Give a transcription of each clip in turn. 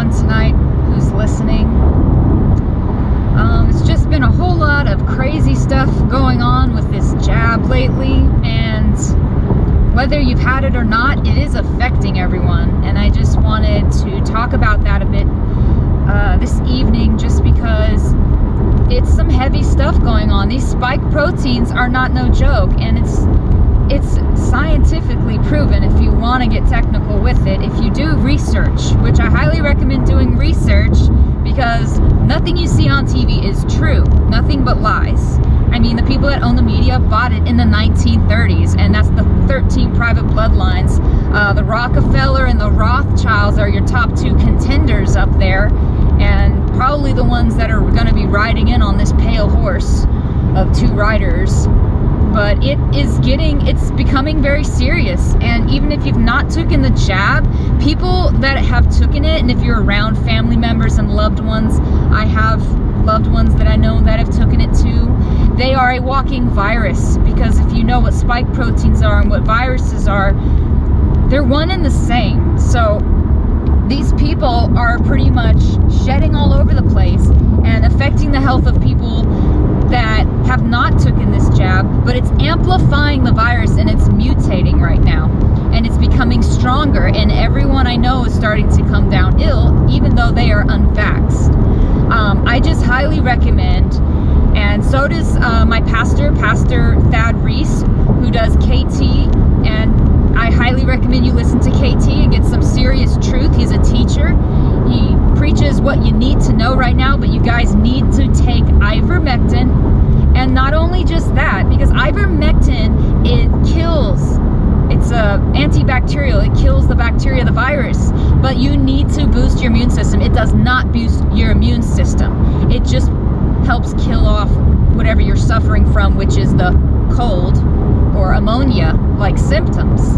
everyone tonight who's listening. It's just been a whole lot of crazy stuff going on with this jab lately, and whether you've had it or not, it is affecting everyone, and I just wanted to talk about that a bit this evening, just because it's some heavy stuff going on. These spike proteins are not no joke, and it's scientifically proven, if you want to get technical with it, if you do research, which I highly recommend doing research, because nothing you see on TV is true, nothing but lies. I mean, the people that own the media bought it in the 1930s, and that's the 13 private bloodlines. The Rockefeller and the Rothschilds are your top two contenders up there, and probably the ones that are going to be riding in on this pale horse of two riders. But it's becoming very serious, and even if you've not taken the jab, people that have taken it, and if you're around family members and loved ones, I have loved ones that I know that have taken it too, they are a walking virus, because if you know what spike proteins are and what viruses are, they're one and the same. So these people are pretty much shedding all over the place and affecting the health of people that have not taken this jab, but it's amplifying the virus, and it's mutating right now, and it's becoming stronger, and everyone I know is starting to come down ill, even though they are unvaxxed. I just highly recommend, and so does my pastor, Pastor Thad Reese, who does KT, and I highly recommend you listen to KT and get some serious truth. He's a teacher. He preaches what you need to know right now, but you guys need to take Ivermectin. And not only just that, because Ivermectin, it's antibacterial, it kills the bacteria, the virus, but you need to boost your immune system. It does not boost your immune system. It just helps kill off whatever you're suffering from, which is the cold or ammonia-like symptoms.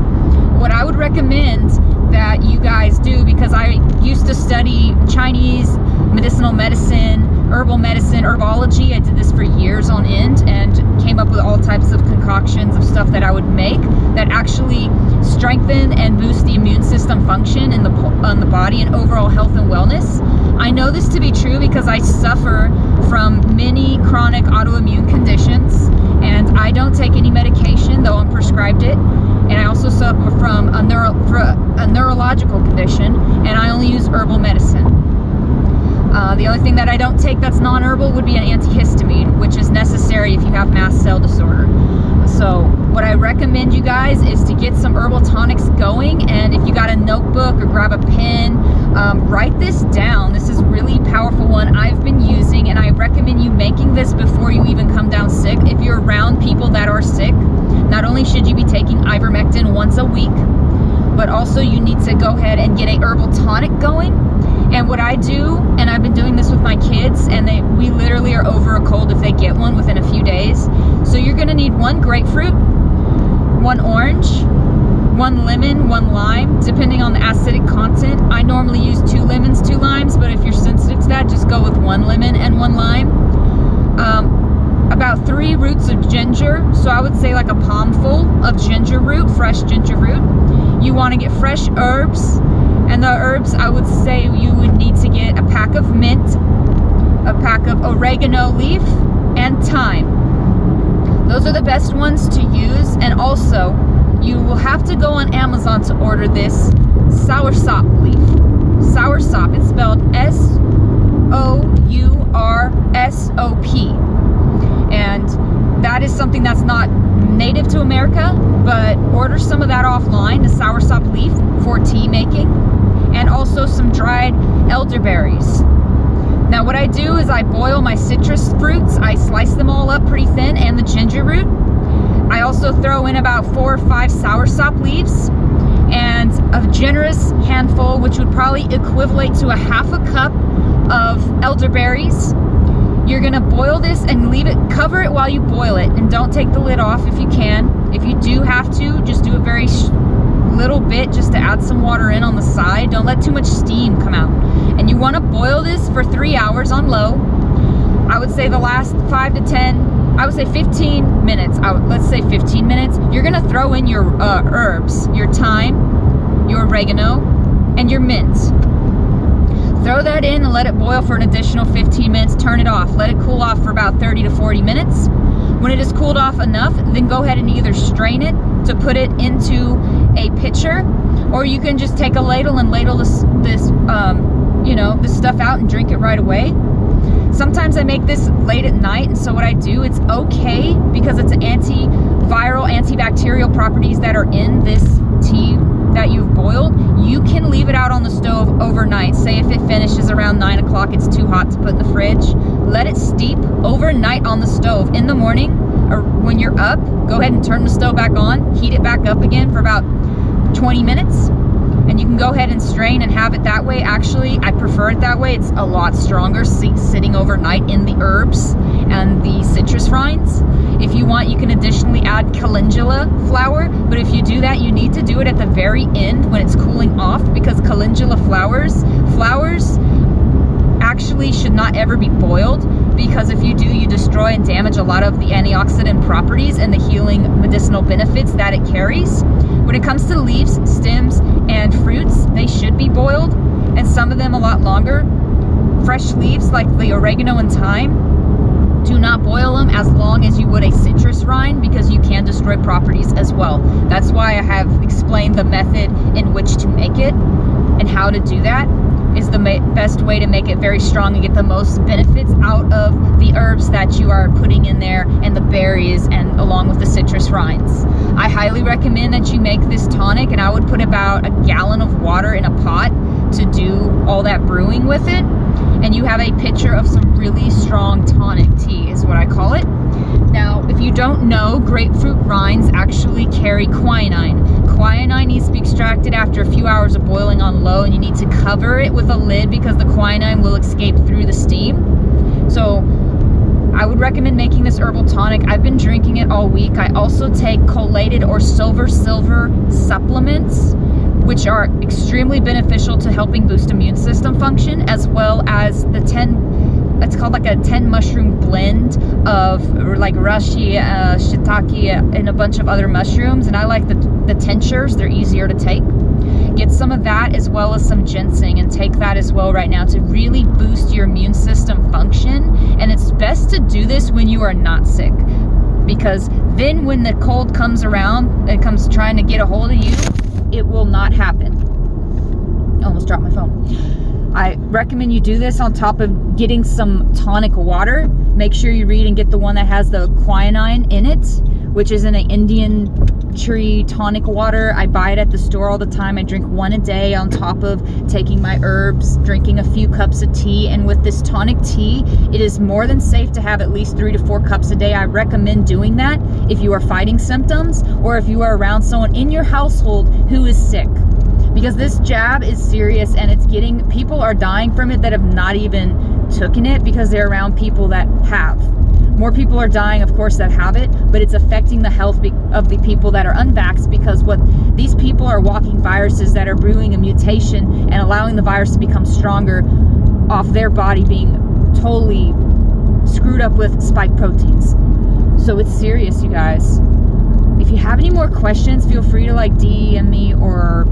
What I would recommend that you guys do, because I used to study Chinese medicinal medicine, herbal medicine, herbology. I did this for years on end and came up with all types of concoctions of stuff that I would make that actually strengthen and boost the immune system function in on the body and overall health and wellness. I know this to be true because I suffer from many chronic autoimmune conditions, and I don't take any medication, though I'm prescribed it. And I also suffer from a neurological condition, and I only use herbal medicine. The only thing that I don't take that's non-herbal would be an antihistamine, which is necessary if you have mast cell disorder. So what I recommend you guys is to get some herbal tonics going, and if you got a notebook or grab a pen, write this down. This is a really powerful one I've been using, and I recommend you making this before you even come down sick. If you're around people that are sick, not only should you be taking Ivermectin once a week, but also you need to go ahead and get a herbal tonic going. And what I do, and I've been doing this with my kids, and we literally are over a cold if they get one within a few days. So you're gonna need 1 grapefruit, 1 orange, 1 lemon, 1 lime, depending on the acidic content. I normally use 2 lemons, 2 limes, but if you're sensitive to that, just go with 1 lemon and 1 lime. About 3 roots of ginger, so I would say like a palmful of ginger root, fresh ginger root. You want to get fresh herbs, and the herbs, I would say you would need to get a pack of mint, a pack of oregano leaf, and thyme. Those are the best ones to use. And also, you will have to go on Amazon to order this soursop leaf. Soursop, it's spelled S-O-U-R-S-O-P. And that is something that's not native to America, but order some of that offline, the soursop leaf, for tea making, and also some dried elderberries. Now what I do is I boil my citrus fruits, I slice them all up pretty thin, and the ginger root. I also throw in about 4 or 5 soursop leaves, and a generous handful, which would probably equivalent to a half a cup of elderberries. You're gonna boil this and leave it, cover it while you boil it, and don't take the lid off if you can. If you do have to, just do a very little bit just to add some water in on the side. Don't let too much steam come out. And you wanna boil this for 3 hours on low. I would say the last 5 to 10, I would say 15 minutes. Let's say 15 minutes. You're gonna throw in your herbs, your thyme, your oregano, and your mint. Throw that in and let it boil for an additional 15 minutes. Turn it off. Let it cool off for about 30 to 40 minutes. When it is cooled off enough, then go ahead and either strain it to put it into a pitcher, or you can just take a ladle and ladle this stuff out and drink it right away. Sometimes I make this late at night, and so what I do, it's okay because it's antiviral, antibacterial properties that are in this tea that you've boiled. You can leave it out on the stove overnight. Say if it finishes around 9 o'clock, it's too hot to put in the fridge. Let it steep overnight on the stove. In the morning, or when you're up, go ahead and turn the stove back on, heat it back up again for about 20 minutes, and you can go ahead and strain and have it that way. Actually, I prefer it that way. It's a lot stronger sitting overnight in the herbs and the citrus rinds. If you want, you can additionally add calendula flower, but if you do that, you need to do it at the very end when it's cooling off, because calendula flowers actually should not ever be boiled, because if you do, you destroy and damage a lot of the antioxidant properties and the healing medicinal benefits that it carries. When it comes to leaves, stems, and fruits, they should be boiled, and some of them a lot longer. Fresh leaves like the oregano and thyme, do not boil them as long as you would a citrus rind, because you can destroy properties as well. That's why I have explained the method in which to make it, and how to do that is the best way to make it very strong and get the most benefits out of the herbs that you are putting in there, and the berries, and along with the citrus rinds. I highly recommend that you make this tonic, and I would put about a gallon of water in a pot to do all that brewing with it, and you have a pitcher of some really strong tonic tea is what I call it. Now, if you don't know, grapefruit rinds actually carry quinine. Quinine needs to be extracted after a few hours of boiling on low, and you need to cover it with a lid because the quinine will escape through the steam. So I would recommend making this herbal tonic. I've been drinking it all week. I also take collated or silver supplements, which are extremely beneficial to helping boost immune system function, as well as the 10 it's called like a 10 mushroom blend of like reishi, shiitake, and a bunch of other mushrooms. And I like the tinctures, they're easier to take. Get some of that as well as some ginseng, and take that as well right now to really boost your immune system function. And it's best to do this when you are not sick, because then when the cold comes around and comes trying to get a hold of you, it will not happen. I almost dropped my phone. I recommend you do this on top of getting some tonic water. Make sure you read and get the one that has the quinine in it, which is in an Indian tree tonic water. I buy it at the store all the time. I drink one a day on top of taking my herbs, drinking a few cups of tea. And with this tonic tea, it is more than safe to have at least 3 to 4 cups a day. I recommend doing that if you are fighting symptoms, or if you are around someone in your household who is sick. Because this jab is serious, and people are dying from it that have not even taken it, because they're around people that have. More people are dying, of course, that have it, but it's affecting the health of the people that are unvaxxed, because what these people are walking viruses that are brewing a mutation and allowing the virus to become stronger off their body being totally screwed up with spike proteins. So it's serious, you guys. If you have any more questions, feel free to DM me or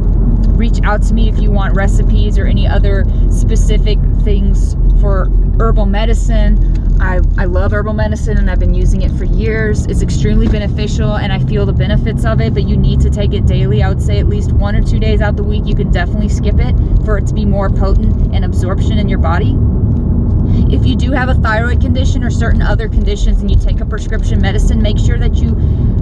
reach out to me if you want recipes or any other specific things for herbal medicine. I love herbal medicine, and I've been using it for years. It's extremely beneficial, and I feel the benefits of it, but you need to take it daily. I would say at least 1 or 2 days out the week. You can definitely skip it for it to be more potent in absorption in your body. If you do have a thyroid condition or certain other conditions and you take a prescription medicine, make sure that you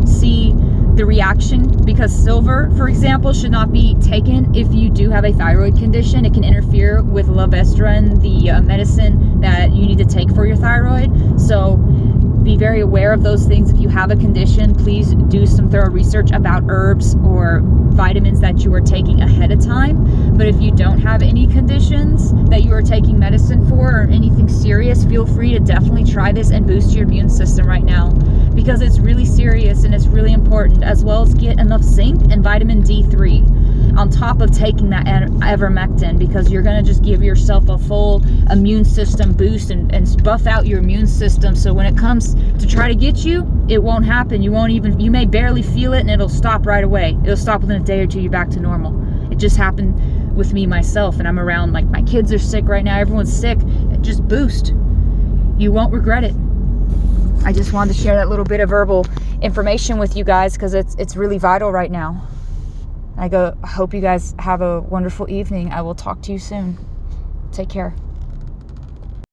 see the reaction, because silver, for example, should not be taken if you do have a thyroid condition. It can interfere with Levestran, the medicine that you need to take for your thyroid. So be very aware of those things. If you have a condition, please do some thorough research about herbs or vitamins that you are taking ahead of time. But if you don't have any conditions that you are taking medicine for or anything serious, feel free to definitely try this and boost your immune system right now, because it's really serious and it's really important, as well as get enough zinc and vitamin D3 on top of taking that Ivermectin, because you're going to just give yourself a full immune system boost and buff out your immune system. So when it comes to try to get you, it won't happen. You may barely feel it, and it'll stop right away. It'll stop within a day or two. You're back to normal. It just happened with me myself, and I'm around, like, my kids are sick right now, everyone's sick, just boost. You won't regret it. I just wanted to share that little bit of herbal information with you guys because it's really vital right now. I hope you guys have a wonderful evening. I will talk to you soon. Take care.